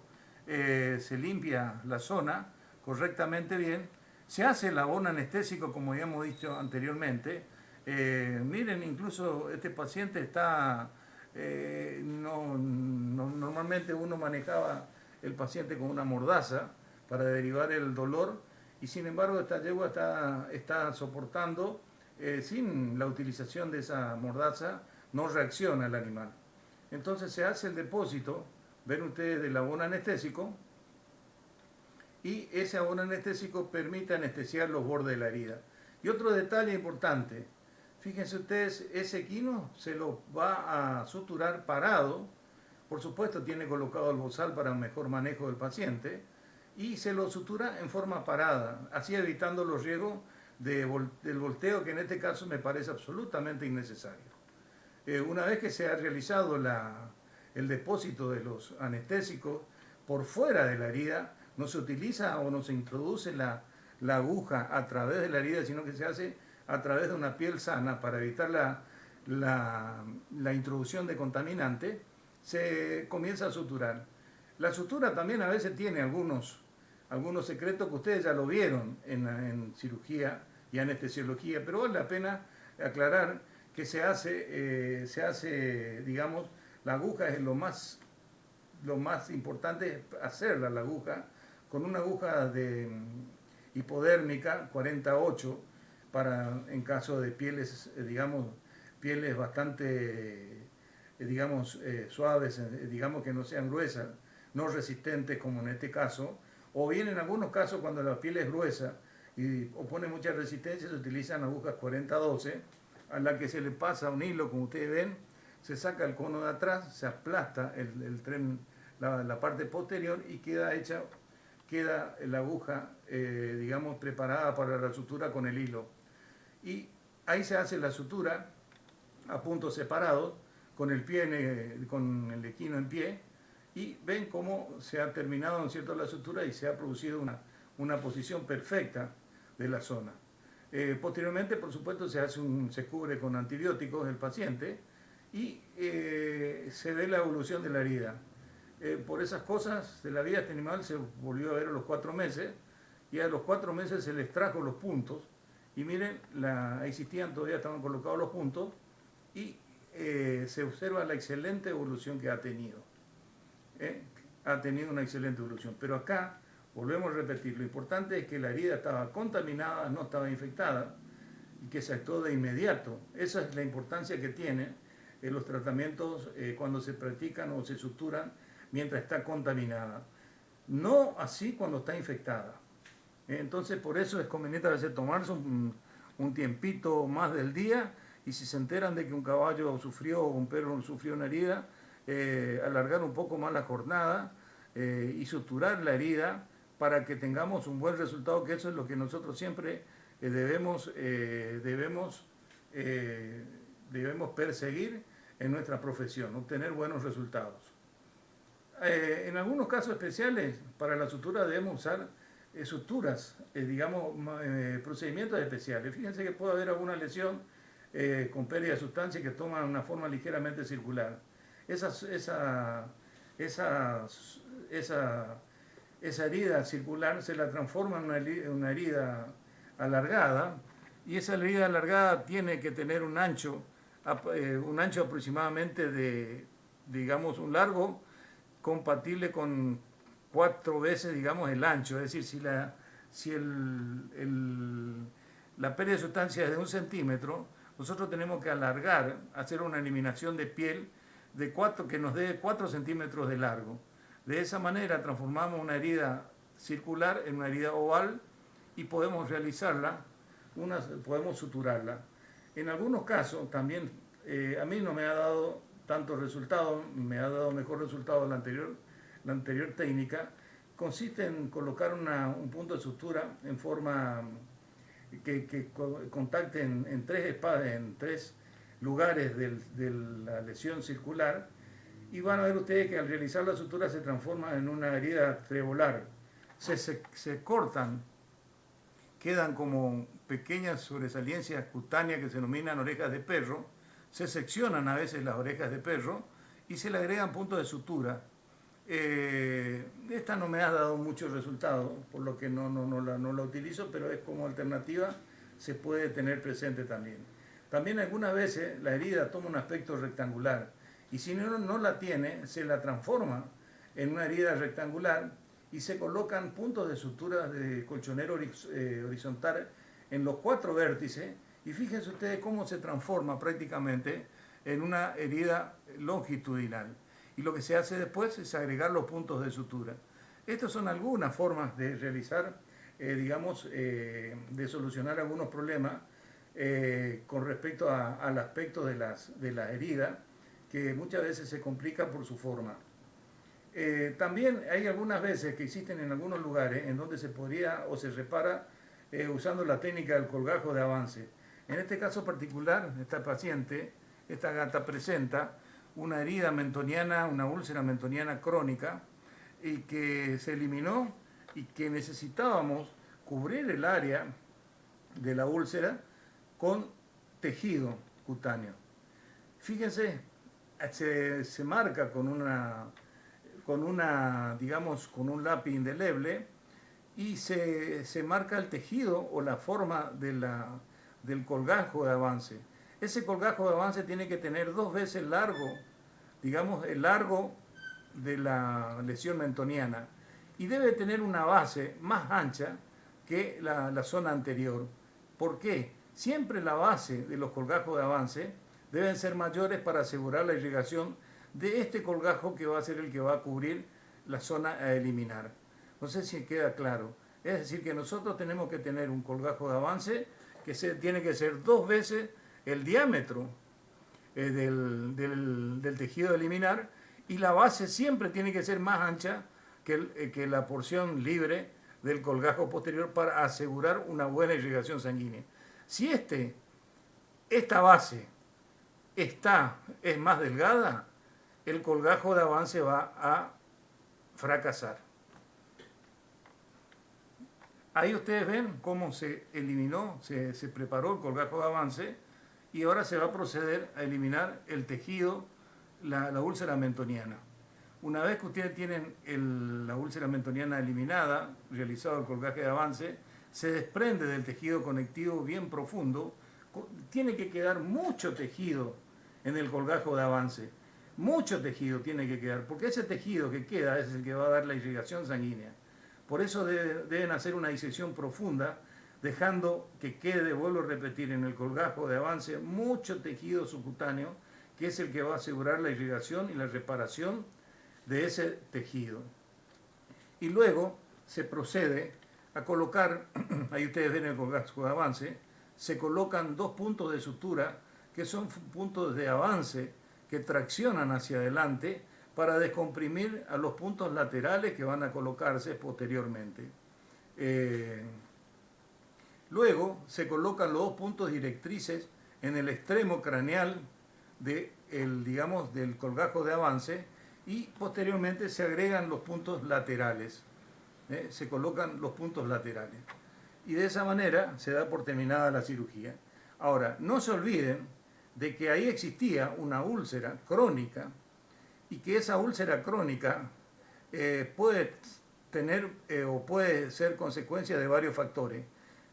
se limpia la zona correctamente bien, se hace el abono anestésico como ya hemos dicho anteriormente. Miren, incluso este paciente está, normalmente uno manejaba el paciente con una mordaza para derivar el dolor y sin embargo esta yegua está soportando sin la utilización de esa mordaza, no reacciona el animal. Entonces se hace el depósito, ven ustedes, del abono anestésico y ese abono anestésico permite anestesiar los bordes de la herida. Y otro detalle importante, fíjense ustedes, ese equino se lo va a suturar parado, por supuesto tiene colocado el bozal para un mejor manejo del paciente y se lo sutura en forma parada, así evitando los riesgos del volteo, que en este caso me parece absolutamente innecesario. Una vez que se ha realizado el depósito de los anestésicos por fuera de la herida, no se utiliza o no se introduce la aguja a través de la herida, sino que se hace a través de una piel sana para evitar la introducción de contaminante. Se comienza a suturar. La sutura también a veces tiene algunos secretos que ustedes ya lo vieron en cirugía y anestesiología, pero vale la pena aclarar que se hace, la aguja es lo más importante, es hacerla la aguja, con una aguja de hipodérmica 48 en caso de pieles, pieles bastante digamos, suaves, digamos que no sean gruesas, no resistentes como en este caso, o bien en algunos casos cuando la piel es gruesa y opone mucha resistencia se utilizan agujas 40-12 a la que se le pasa un hilo, como ustedes ven, se saca el cono de atrás, se aplasta el tren, la parte posterior y queda la aguja, digamos, preparada para la sutura con el hilo. Y ahí se hace la sutura a puntos separados, con el pie, con el equino en pie, y ven cómo se ha terminado, ¿no es cierto?, la sutura y se ha producido una posición perfecta de la zona. Posteriormente, por supuesto, se cubre con antibióticos el paciente y se ve la evolución de la herida. Por esas cosas de la vida, este animal se volvió a ver a los 4 meses y a los 4 meses se le extrajo los puntos y miren, existían, todavía estaban colocados los puntos y se observa la excelente evolución que ha tenido. Ha tenido una excelente evolución. Pero acá, volvemos a repetir, lo importante es que la herida estaba contaminada, no estaba infectada y que se actuó de inmediato. Esa es la importancia que tienen los tratamientos cuando se practican o se suturan mientras está contaminada. No así cuando está infectada. Entonces, por eso es conveniente a veces tomarse un tiempito más del día y si se enteran de que un caballo sufrió o un perro sufrió una herida, alargar un poco más la jornada y suturar la herida para que tengamos un buen resultado, que eso es lo que nosotros siempre debemos perseguir en nuestra profesión, obtener buenos resultados. En algunos casos especiales, para la sutura debemos usar suturas, procedimientos especiales. Fíjense que puede haber alguna lesión con pérdida de sustancia que toma una forma ligeramente circular. Esa herida circular se la transforma en una herida alargada y esa herida alargada tiene que tener un ancho aproximadamente un largo compatible con 4 veces, digamos, el ancho. Es decir, si la pérdida de sustancia es de 1 centímetro, nosotros tenemos que alargar, hacer una eliminación de piel que nos dé 4 centímetros de largo. De esa manera transformamos una herida circular en una herida oval y podemos realizarla, podemos suturarla. En algunos casos también, a mí no me ha dado tanto resultado, me ha dado mejor resultado la anterior técnica. Consiste en colocar un punto de sutura en forma que contacte en 3 espadas, en 3 lugares de la lesión circular, y van a ver ustedes que al realizar la sutura se transforma en una herida trebolar. Se cortan, quedan como pequeñas sobresaliencias cutáneas que se denominan orejas de perro, se seccionan a veces las orejas de perro y se le agregan puntos de sutura. Esta no me ha dado mucho resultado, por lo que no la utilizo, pero es como alternativa, se puede tener presente también. También algunas veces la herida toma un aspecto rectangular y si no la tiene, se la transforma en una herida rectangular y se colocan puntos de sutura de colchonero horizontal en los 4 vértices y fíjense ustedes cómo se transforma prácticamente en una herida longitudinal. Y lo que se hace después es agregar los puntos de sutura. Estas son algunas formas de realizar, de solucionar algunos problemas con respecto al aspecto de la herida, que muchas veces se complica por su forma. También hay algunas veces que existen en algunos lugares en donde se podría o se repara usando la técnica del colgajo de avance. En este caso particular, esta paciente, esta gata presenta una herida mentoniana, una úlcera mentoniana crónica, y que se eliminó y que necesitábamos cubrir el área de la úlcera con tejido cutáneo. Fíjense, se marca con un lápiz indeleble y se marca el tejido o la forma del colgajo de avance. Ese colgajo de avance tiene que tener 2 veces el largo de la lesión mentoniana y debe tener una base más ancha que la zona anterior. ¿Por qué? Siempre la base de los colgajos de avance deben ser mayores para asegurar la irrigación de este colgajo que va a ser el que va a cubrir la zona a eliminar. No sé si queda claro. Es decir, que nosotros tenemos que tener un colgajo de avance que tiene que ser 2 veces el diámetro del tejido a eliminar, y la base siempre tiene que ser más ancha que la porción libre del colgajo posterior para asegurar una buena irrigación sanguínea. Si esta base es más delgada, el colgajo de avance va a fracasar. Ahí ustedes ven cómo se eliminó, se preparó el colgajo de avance, y ahora se va a proceder a eliminar el tejido, la úlcera mentoniana. Una vez que ustedes tienen la úlcera mentoniana eliminada, realizado el colgaje de avance, se desprende del tejido conectivo bien profundo. Tiene que quedar mucho tejido en el colgajo de avance. Mucho tejido tiene que quedar, porque ese tejido que queda es el que va a dar la irrigación sanguínea. Por eso deben hacer una disección profunda, dejando que quede, vuelvo a repetir, en el colgajo de avance mucho tejido subcutáneo, que es el que va a asegurar la irrigación y la reparación de ese tejido. Y luego se procede a colocar, ahí ustedes ven el colgajo de avance, se colocan 2 puntos de sutura que son puntos de avance que traccionan hacia adelante para descomprimir a los puntos laterales que van a colocarse posteriormente. Luego se colocan los 2 puntos directrices en el extremo craneal del colgajo de avance, y posteriormente se agregan los puntos laterales. Se colocan los puntos laterales. Y de esa manera se da por terminada la cirugía. Ahora, no se olviden de que ahí existía una úlcera crónica, y que esa úlcera crónica puede tener o puede ser consecuencia de varios factores.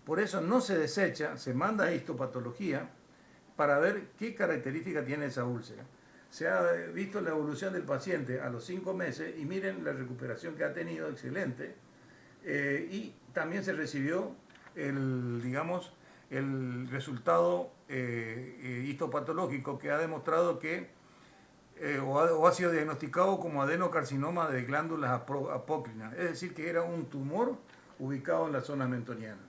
Por eso no se desecha, se manda a histopatología para ver qué característica tiene esa úlcera. Se ha visto la evolución del paciente a los 5 meses y miren la recuperación que ha tenido, excelente. Y también se recibió el resultado histopatológico que ha demostrado que o ha sido diagnosticado como adenocarcinoma de glándulas apócrinas, es decir, que era un tumor ubicado en la zona mentoniana.